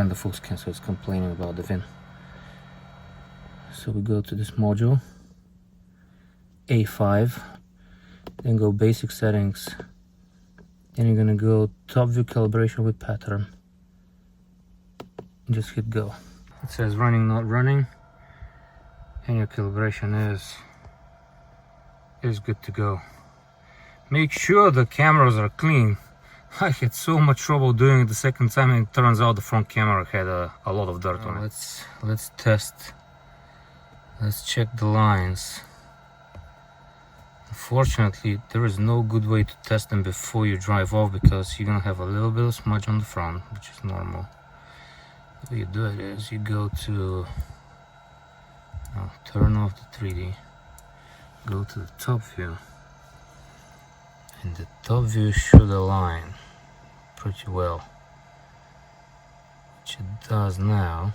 and the full scan, so it's complaining about the VIN. So we go to this module, A5, then go basic settings, then you're gonna go top view calibration with pattern, and just hit go. It says running, not running, and your calibration is good to go. Make sure the cameras are clean. I had so much trouble doing it the second time, and it turns out the front camera had a lot of dirt on it. Let's test. Let's check the lines. Unfortunately, there is no good way to test them before you drive off, because you're gonna have a little bit of smudge on the front, which is normal. The way you do it is you go to turn off the 3D, go to the top view, and the top view should align pretty well, which it does now.